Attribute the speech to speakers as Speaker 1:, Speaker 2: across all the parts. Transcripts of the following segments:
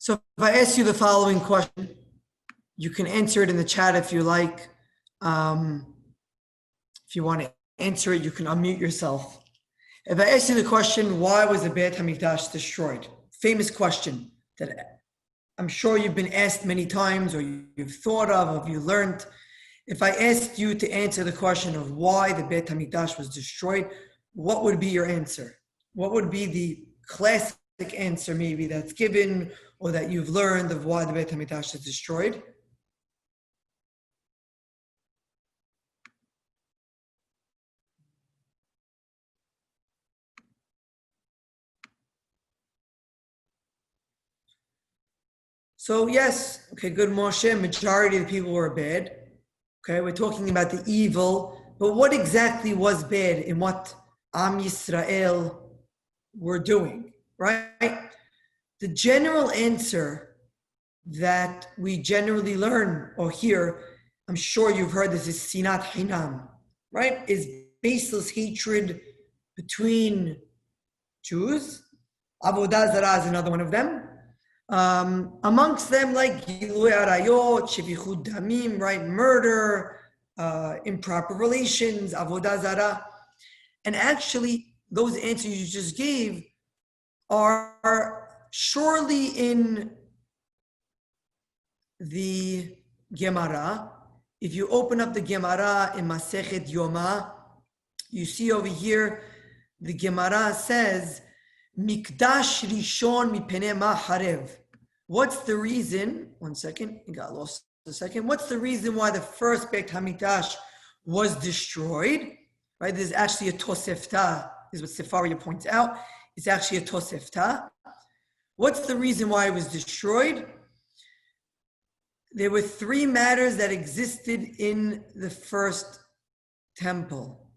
Speaker 1: So if I ask you the following question, you can answer it in the chat if you like. If you want to answer it, you can unmute yourself. If I ask you the question, why was the Beit HaMikdash destroyed? Famous question that I'm sure you've been asked many times, or you've thought of, or you learned. If I asked you to answer the question of why the Beit HaMikdash was destroyed, what would be your answer? What would be the classic answer maybe that's given or that you've learned of why the Beit HaMikdash is destroyed? So yes, okay, good Moshe, majority of the people were bad. Okay, we're talking about the evil, but what exactly was bad in what Am Yisrael were doing, right? The general answer that we generally learn or hear, I'm sure you've heard this, is Sinat Hinam, right? Is baseless hatred between Jews. Avodah Zarah is another one of them. Amongst them, like Gilui Arayot, Shevichut Damim, right? Murder, improper relations, Avodah Zarah. And actually, those answers you just gave are surely in the Gemara. If you open up the Gemara in Masechet Yoma, you see over here, the Gemara says, Mikdash Rishon mipnei ma harev. What's the reason? One second, I got lost a second. What's the reason why the first Beit HaMikdash was destroyed? Right, there's actually a Tosefta, is what Sefaria points out. It's actually a Tosefta. What's the reason why it was destroyed? There were three matters that existed in the first temple.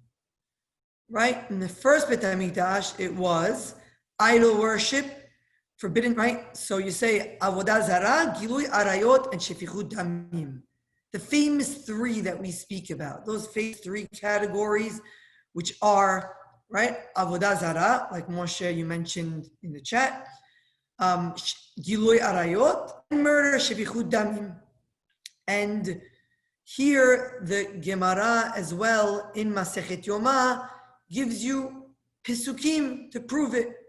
Speaker 1: Right? In the first Beit HaMikdash, it was idol worship, forbidden, right? So you say Avodah Zarah, Gilui Arayot, and Shefichut Damim. The famous three that we speak about, those famous three categories, which are, right, Avodah Zarah, like Moshe, you mentioned in the chat, Gilui Arayot, and murder, Shefichut Damim. And here, the Gemara as well, in Masechet Yoma, gives you Pesukim to prove it.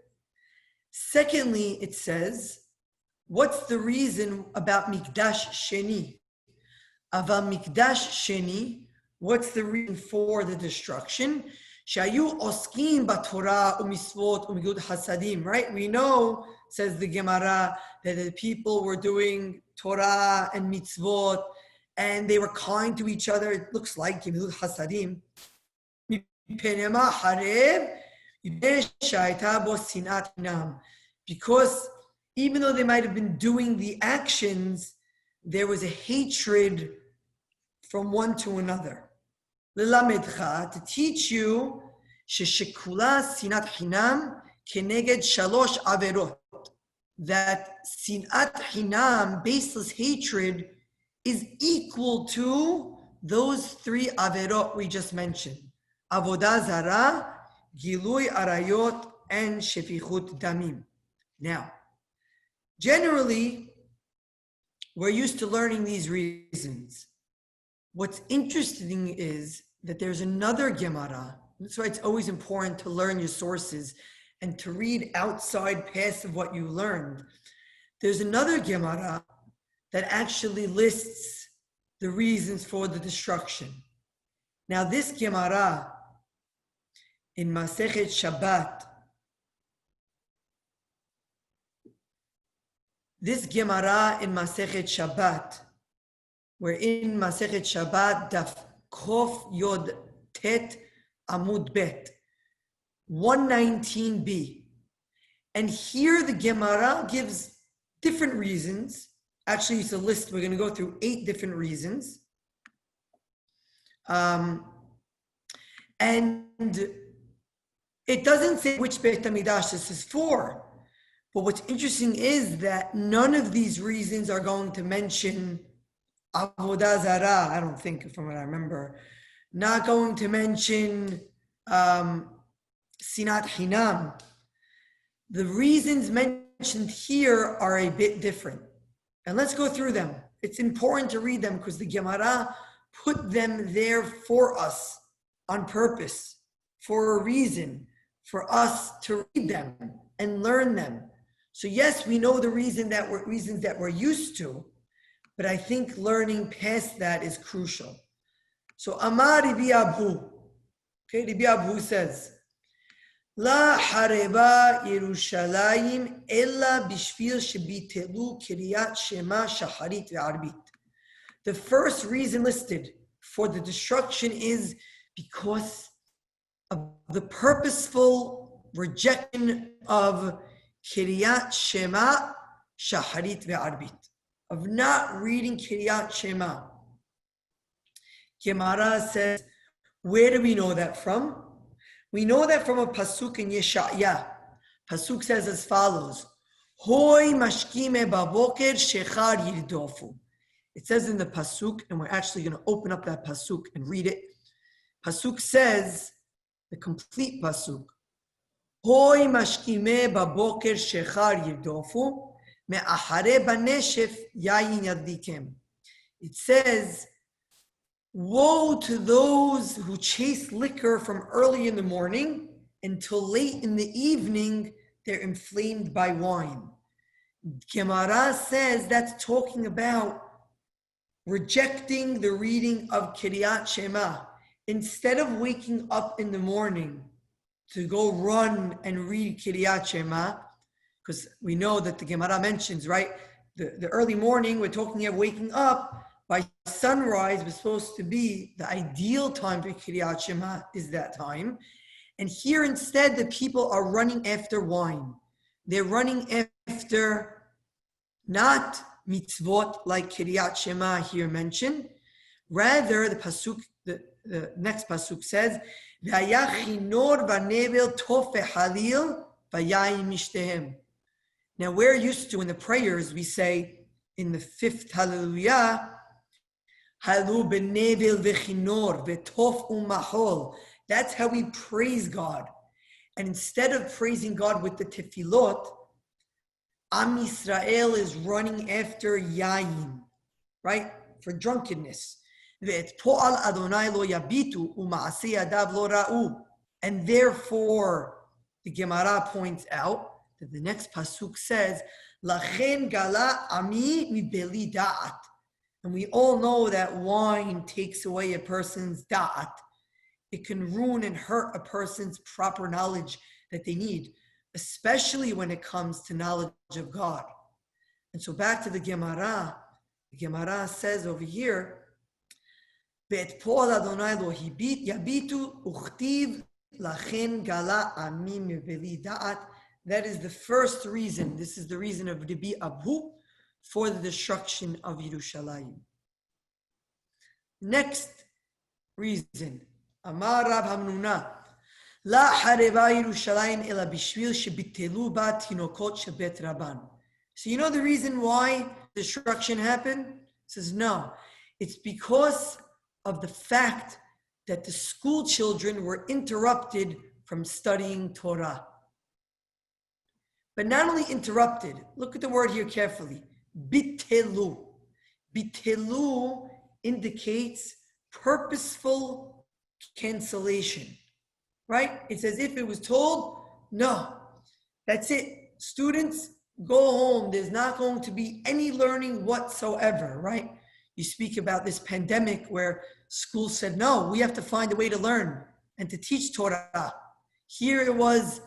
Speaker 1: Secondly, it says, what's the reason about Mikdash Sheni? Aval Mikdash Sheni, what's the reason for the destruction? Shayu oskin baTorah u'misvot u'migud hasadim, right? We know, says the Gemara, that the people were doing Torah and mitzvot, and they were kind to each other. It looks like Gimilud Hasadim. Because even though they might have been doing the actions, there was a hatred from one to another. To teach you that sinat hinam, baseless hatred, is equal to those three averot we just mentioned. Avodah Zarah, Gilui Arayot, and Shefichut Damim. Now, generally, we're used to learning these reasons. What's interesting is that there's another Gemara. That's why it's always important to learn your sources and to read outside past of what you learned. There's another Gemara that actually lists the reasons for the destruction. Now, this Gemara in Masechet Shabbat, we're in Masechet Shabbat, Daf Kof Yod Tet Amud Bet, 119b. And here the Gemara gives different reasons. Actually, it's a list. We're going to go through 8 different reasons. And it doesn't say which Beit HaMikdash this is for. But what's interesting is that none of these reasons are going to mention Avodah Zarah, I don't think, from what I remember. Not going to mention Sinat Hinam. The reasons mentioned mentioned here are a bit different. And let's go through them. It's important to read them because the Gemara put them there for us on purpose, for a reason, for us to read them and learn them. So yes, we know the reasons that we're used to, but I think learning past that is crucial. So Amar BeAb, okay, BeAb says, La hareba Yerushalayim ella bishvil shebitelu kiryat shema shacharit ve'arbit. The first reason listed for the destruction is because of the purposeful rejection of kiryat shema shacharit ve'arbit, of not reading kiryat shema. Gemara says, where do we know that from? We know that from a pasuk in Yeshaya. Pasuk says as follows: Hoy mashkime baboker shechar yirdofu. It says in the pasuk, and we're actually going to open up that pasuk and read it. Pasuk says, the complete pasuk: Hoy mashkime baboker shechar yirdofu me'achare baneshef yayin yadlikem. It says, woe to those who chase liquor from early in the morning until late in the evening, they're inflamed by wine. Gemara says that's talking about rejecting the reading of Kiryat Shema. Instead of waking up in the morning to go run and read Kiryat Shema, because we know that the Gemara mentions, right, the early morning, we're talking about waking up. By sunrise was supposed to be the ideal time for Kiryat Shema, is that time. And here instead, the people are running after wine. They're running after not mitzvot like Kiryat Shema here mentioned. Rather, the pasuk, the next pasuk says, "V'haya chinor v'nevel tof v'halil v'yayin mishtehem." Now we're used to in the prayers, we say in the fifth Hallelujah, Halu b'nevel v'chinor v'tof u'mahol. That's how we praise God. And instead of praising God with the tefillot, Am Yisrael is running after yayin, right? For drunkenness. Ve'et Adonai lo yabitu u'ma'aseh yadav lo ra'u. And therefore, the Gemara points out that the next pasuk says, Lachen gala ami mibeli da'at. And we all know that wine takes away a person's da'at. It can ruin and hurt a person's proper knowledge that they need, especially when it comes to knowledge of God. And so back to the Gemara says over here, Ve'et po'al Adonai lo yabitu uchtiv lachen gala ami mibeli da'at. That is the first reason. This is the reason of BeAb for the destruction of Yerushalayim. Next reason, Amar Rab Hamnuna, La hareva Yerushalayim ela bishvil shebitelu ba tinokot shebet Rabban. So you know the reason why destruction happened? He says no. It's because of the fact that the school children were interrupted from studying Torah. But not only interrupted, look at the word here carefully. Bitelu. Bitelu indicates purposeful cancellation, right? It's as if it was told, no, that's it. Students, go home. There's not going to be any learning whatsoever, right? You speak about this pandemic where schools said, no, we have to find a way to learn and to teach Torah. Here it was,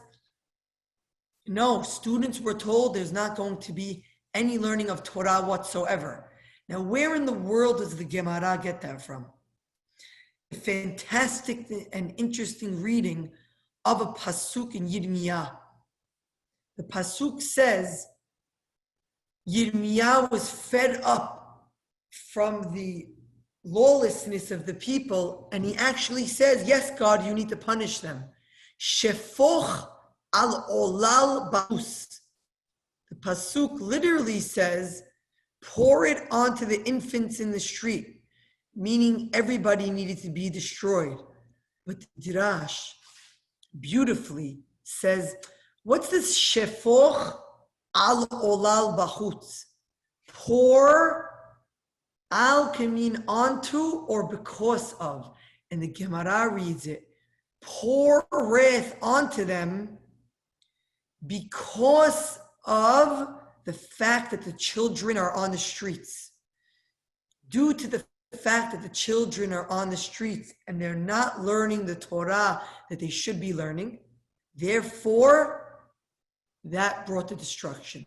Speaker 1: no, students were told there's not going to be any learning of Torah whatsoever. Now, where in the world does the Gemara get that from? A fantastic and interesting reading of a pasuk in Yirmiyah. The pasuk says, Yirmiyah was fed up from the lawlessness of the people, and he actually says, yes, God, you need to punish them. Shefoch al olal ba'us. The pasuk literally says, pour it onto the infants in the street, meaning everybody needed to be destroyed. But the Dirash beautifully says, what's this shefoch al olal bachutz. Pour, al can mean onto or because of. And the Gemara reads it, poureth onto them because of the fact that the children are on the streets. Due to the fact that the children are on the streets and they're not learning the Torah that they should be learning, therefore, that brought the destruction.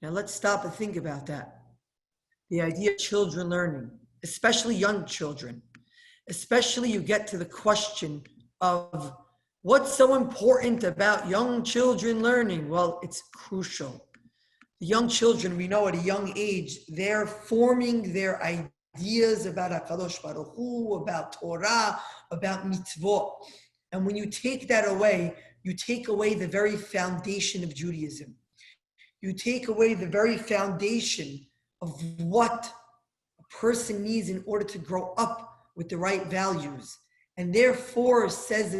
Speaker 1: Now let's stop and think about that. The idea of children learning, especially young children, especially you get to the question of what's so important about young children learning? Well, it's crucial. The young children, we know at a young age, they're forming their ideas about HaKadosh Baruch Hu, about Torah, about mitzvot. And when you take that away, you take away the very foundation of Judaism. You take away the very foundation of what a person needs in order to grow up with the right values. And therefore, says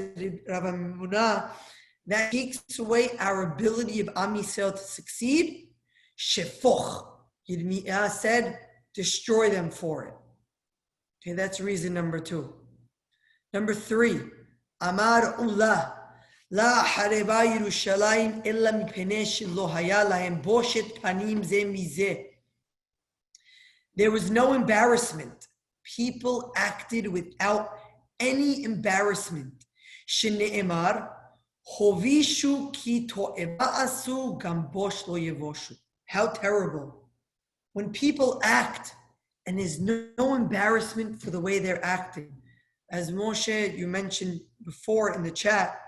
Speaker 1: Rabbi Munah, that takes away our ability of Am Yisrael to succeed. Shefoch, Yirmiyah said, destroy them for it. Okay, that's reason number 2. Number 3, Amar Ullah, La hareba Yerushalayim illa mipnei shelo haya lahem boshet panim ze mizeh. There was no embarrassment. People acted without any embarrassment. Shene'emar, hovishu ki to'eva asu gam bosh lo yevoshu. How terrible. When people act and there's no embarrassment for the way they're acting. As Moshe, you mentioned before in the chat,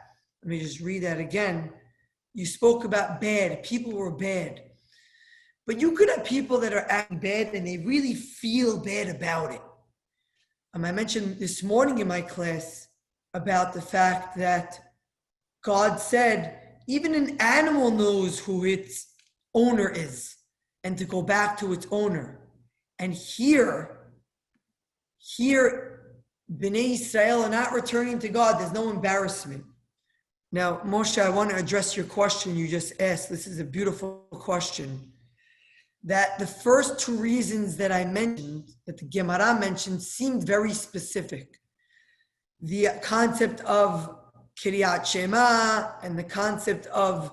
Speaker 1: let me just read that again. You spoke about bad. People were bad. But you could have people that are acting bad and they really feel bad about it. I mentioned this morning in my class about the fact that God said, even an animal knows who its owner is and to go back to its owner. And here, Bnei Israel are not returning to God. There's no embarrassment. Now, Moshe, I want to address your question you just asked. This is a beautiful question. That the first 2 reasons that I mentioned, that the Gemara mentioned, seemed very specific. The concept of Kiryat Shema and the concept of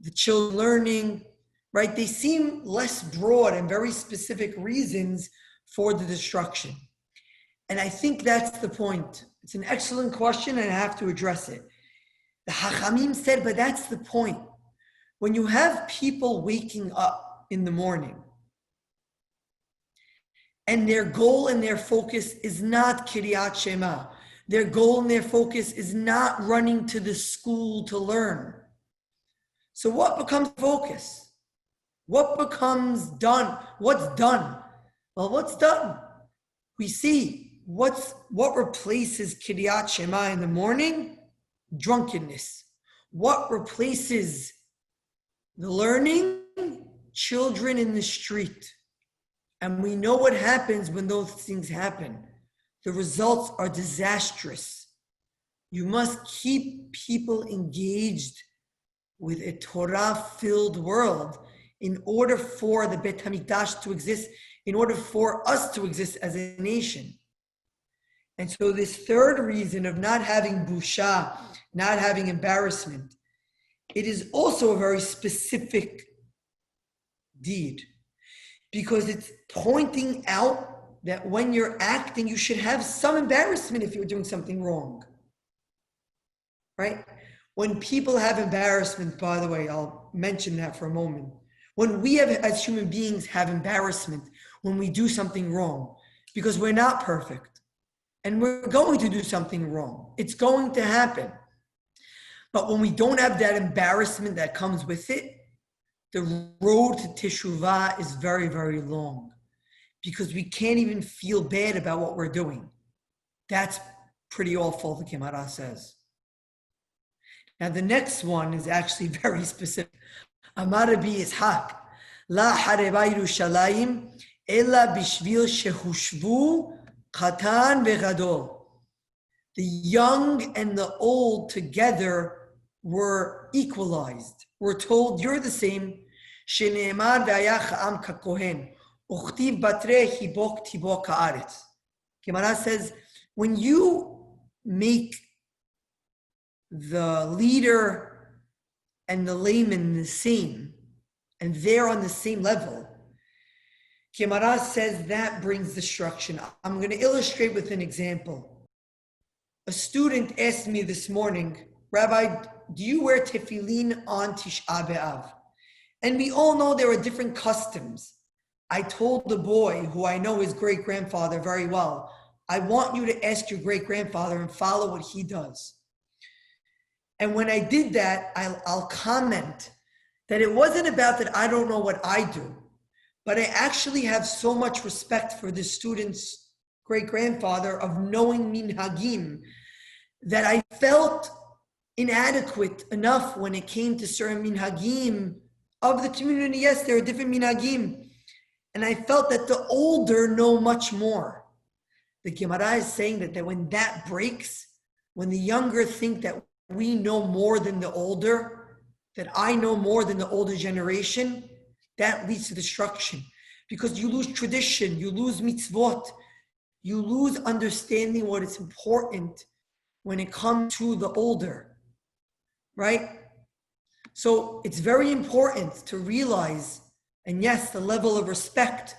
Speaker 1: the children learning, right? They seem less broad and very specific reasons for the destruction. And I think that's the point. It's an excellent question and I have to address it. The Hachamim said, but that's the point. When you have people waking up in the morning and their goal and their focus is not Kiryat Shema, their goal and their focus is not running to the school to learn. So what becomes focus? What becomes done? What's done? Well, what's done? We see what replaces Kiryat Shema in the morning? Drunkenness. What replaces the learning? Children in the street. And we know what happens when those things happen. The results are disastrous. You must keep people engaged with a Torah-filled world in order for the Beit HaMikdash to exist, in order for us to exist as a nation. And so this third reason of not having busha, not having embarrassment, it is also a very specific deed because it's pointing out that when you're acting, you should have some embarrassment if you're doing something wrong, right? When people have embarrassment, by the way, I'll mention that for a moment. When we have, as human beings, have embarrassment when we do something wrong, because we're not perfect. And we're going to do something wrong. It's going to happen. But when we don't have that embarrassment that comes with it, the road to Teshuvah is very, very long because we can't even feel bad about what we're doing. That's pretty awful, the Gemara says. Now, the next one is actually very specific. Amar Rabbi Ishaq, La hareba Yerushalayim, ella bishvil shehushvu Khatan ve'gadol. The young and the old together were equalized. We're told you're the same. Shene'emar ve'ayach ha'am ka'kohen, uchtiv batre hibok tibok ha'aretz. Gemara says, when you make the leader and the layman the same, and they're on the same level, Gemara says that brings destruction. I'm going to illustrate with an example. A student asked me this morning, Rabbi, do you wear tefillin on Tish'a BeAb? And we all know there are different customs. I told the boy, who I know his great-grandfather very well, I want you to ask your great-grandfather and follow what he does. And when I did that, I'll comment that it wasn't about that I don't know what I do, but I actually have so much respect for the student's great-grandfather of knowing minhagim that I felt inadequate enough when it came to certain minhagim of the community. Yes, there are different minhagim. And I felt that the older know much more. The Gemara is saying that when that breaks, when the younger think that we know more than the older, that I know more than the older generation, that leads to destruction. Because you lose tradition, you lose mitzvot, you lose understanding what is important when it comes to the older, right? So it's very important to realize, and yes, the level of respect,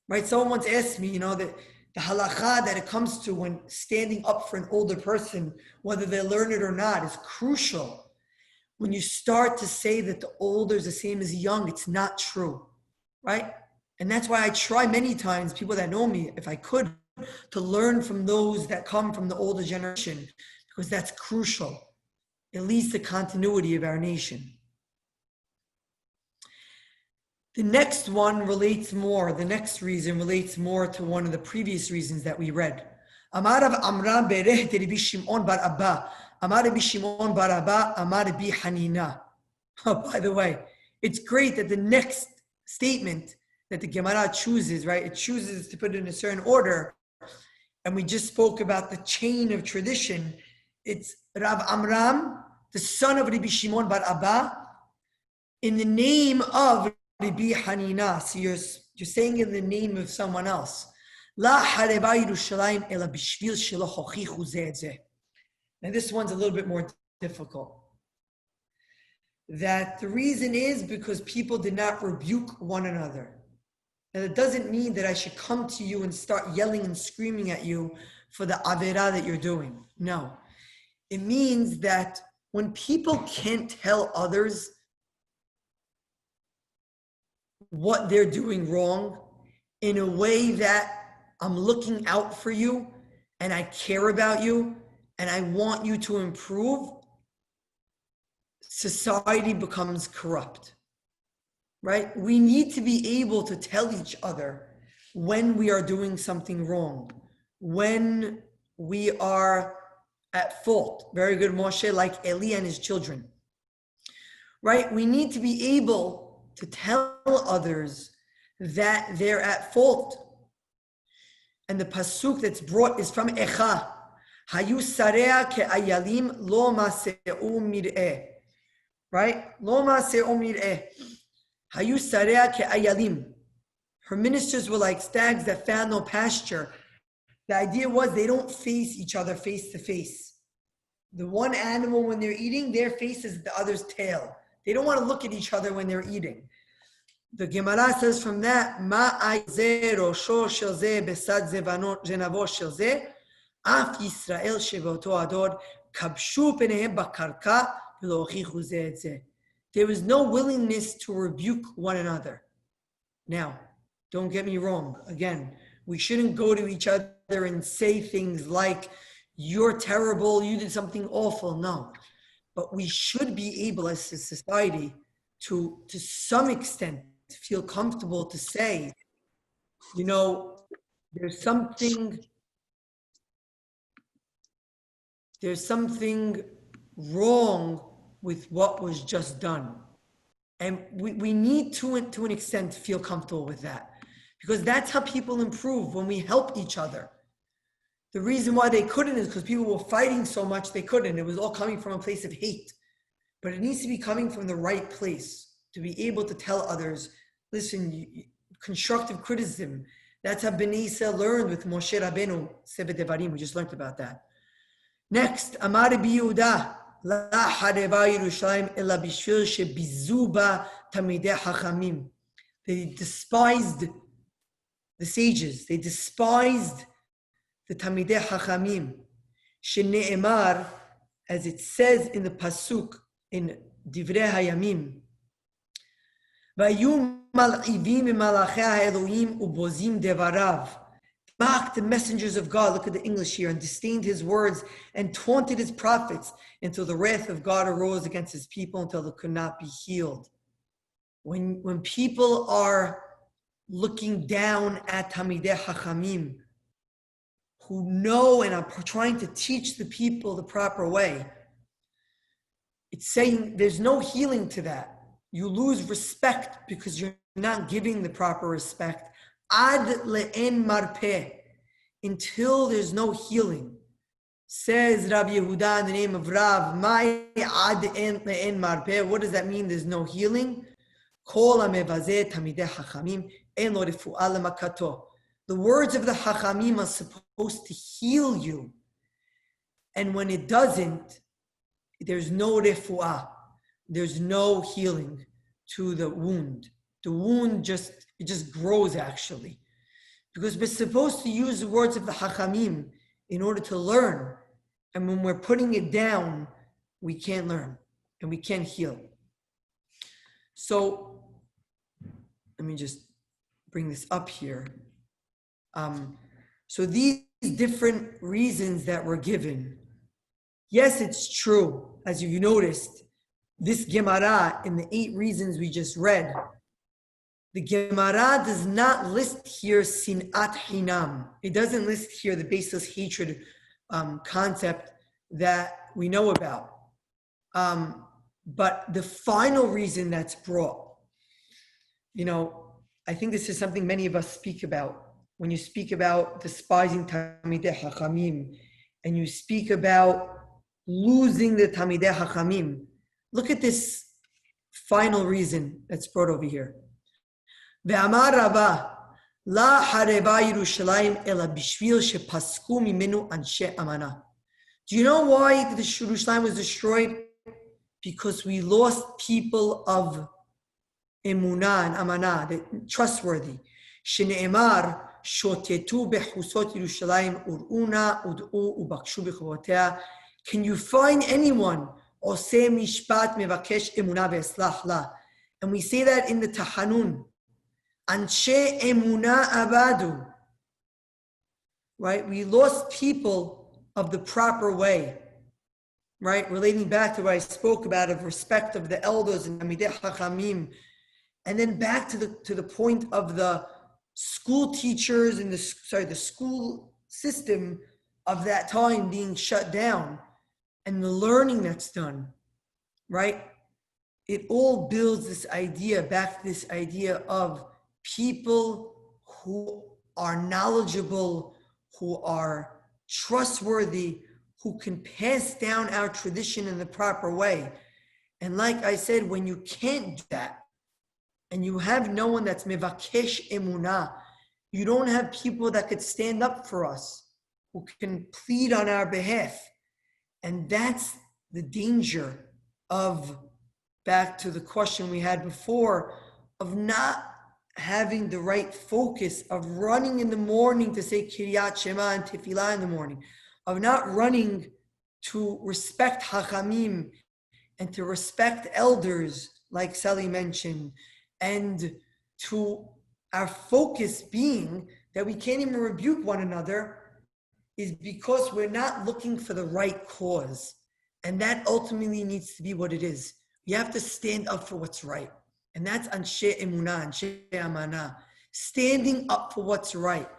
Speaker 1: right? Someone once asked me, that the halakha that it comes to when standing up for an older person, whether they learn it or not, is crucial. When you start to say that the older is the same as the young, it's not true, right? And that's why I try many times, people that know me, if I could, to learn from those that come from the older generation, because that's crucial. It leads to continuity of our nation. The next reason relates more to one of the previous reasons that we read. Amar Rav Amram bereh de Rabbi Shimon bar Abba. Amar Rabbi Shimon bar Abba, Amar Rabbi Hanina. Oh, by the way, it's great that the next statement that the Gemara chooses, right? It chooses to put it in a certain order. And we just spoke about the chain of tradition. It's Rav Amram, the son of Rabbi Shimon bar Abba, in the name of Rabbi Hanina. So you're saying in the name of someone else. La hareba Yerushalayim ela bishvil shelo hochichu zeh et zeh. Now this one's a little bit more difficult. That the reason is because people did not rebuke one another. Now that doesn't mean that I should come to you and start yelling and screaming at you for the averah that you're doing. No. It means that when people can't tell others what they're doing wrong in a way that I'm looking out for you and I care about you and I want you to improve, society becomes corrupt, right? We need to be able to tell each other when we are doing something wrong, when we are at fault. Very good, Moshe, like Eli and his children, right? We need to be able to tell others that they're at fault. And the pasuk that's brought is from Echa. Hayu sarea ke'ayalim lo maseu mir'eh. Right? Lo maseu mir'eh. Hayu sarea ke'ayalim. Her ministers were like stags that found no pasture. The idea was they don't face each other face to face. The one animal, when they're eating, their face is the other's tail. They don't want to look at each other when they're eating. The Gemara says from that, Ma'ay ze rosho shel ze besad zenavo shel ze, af Yisrael shevoto ador kabshu penehem bakarka v'lo hochichu ze et ze. There was no willingness to rebuke one another. Now, don't get me wrong. Again, we shouldn't go to each other and say things like, you're terrible, you did something awful. No. But we should be able as a society to some extent, feel comfortable to say, there's something wrong with what was just done. And we need to an extent feel comfortable with that, because that's how people improve, when we help each other. The reason why they couldn't is because people were fighting so much they couldn't. It was all coming from a place of hate. but it needs to be coming from the right place to be able to tell others, listen, constructive criticism. That's how Bnei Yisrael learned with Moshe Rabbeinu, Sefer Devarim. We just learned about that. Next, Amar Rabbi Yehuda, La hareva Yerushalayim ela bishvil shebizu ba tamidei hachamim. They despised the sages. They despised the Tamidei Hachamim. Shene'emar, as it says in the Pasuk in Divrei Hayamim, Vayum mal'ivim v'malachei ha'Elohim ubozim devarav. Mocked the messengers of God, look at the English here, and disdained his words and taunted his prophets until the wrath of God arose against his people until they could not be healed. When people are looking down at Tamidei Hachamim, who know and are trying to teach the people the proper way, it's saying there's no healing to that. You lose respect because you're not giving the proper respect. Ad le'en marpeh, until there's no healing. Says Rabbi Yehuda in the name of Rav, Mai ad le'en marpeh. What does that mean? There's no healing. Kol ha'mevazeh tamidei hachamim en lo refuah lemakato. The words of the hachamim are supposed to heal you, and when it doesn't, there's no refuah. There's no healing to the wound. The wound just grows, actually, because we're supposed to use the words of the hachamim in order to learn, and when we're putting it down, we can't learn and we can't heal. So let me just bring this up here. So these different reasons that were given, yes, it's true, as you noticed, this Gemara in the 8 reasons we just read, the Gemara does not list here sinat hinam. It doesn't list here the baseless hatred concept that we know about. But the final reason that's brought, I think this is something many of us speak about. When you speak about despising Tamidei Hachamim, and you speak about losing the Tamidei Hachamim, look at this final reason that's brought over here. Ve'amar Rabbi, La hareva Yerushalayim ela bishvil shepasku mimenu anshe amana. Do you know why the Yerushalayim was destroyed? Because we lost people of emunah and amanah, trustworthy. Shene'emar shotetu bechusot Yerushalayim ur'una ud'u ubakshu b'chovotea. Can you find anyone oseh mishpat mevakesh emunah ve'eslach la? And we say that in the Tahanun. Anshe emunah abadu. Right? We lost people of the proper way. Right? Relating back to what I spoke about of respect of the elders and Tamidei Hachamim. And then back to the point of the school teachers and the school system of that time being shut down and the learning that's done, right? It all builds this idea, back to this idea of people who are knowledgeable, who are trustworthy, who can pass down our tradition in the proper way. And like I said, when you can't do that, and you have no one that's mevakesh emunah, you don't have people that could stand up for us, who can plead on our behalf. And that's the danger of, back to the question we had before, of not having the right focus, of running in the morning to say Kiryat Shema and Tefillah in the morning, of not running to respect Hachamim and to respect elders, like Sally mentioned, and to our focus being that we can't even rebuke one another, is because we're not looking for the right cause. And that ultimately needs to be what it is. You have to stand up for what's right. And that's anshe emunah, anshe amanah, standing up for what's right.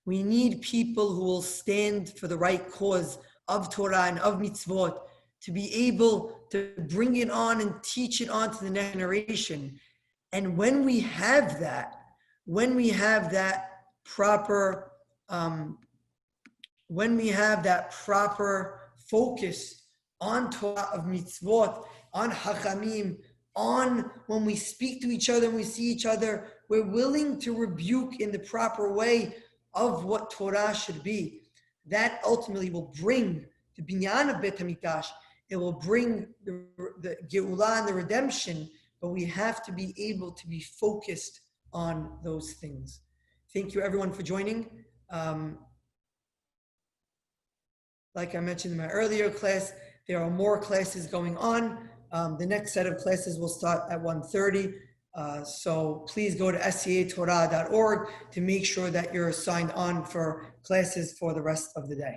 Speaker 1: We need people who will stand for the right cause of Torah and of mitzvot, to be able to bring it on and teach it on to the next generation. And when we have that proper focus on Torah of mitzvot, on Hachamim, on when we speak to each other and we see each other, we're willing to rebuke in the proper way of what Torah should be. That ultimately will bring the binyan of Beit HaMikdash. It will bring the Geulah and the redemption, but we have to be able to be focused on those things. Thank you everyone for joining. Like I mentioned in my earlier class, there are more classes going on. The next set of classes will start at 1:30. So please go to scatorah.org to make sure that you're signed on for classes for the rest of the day.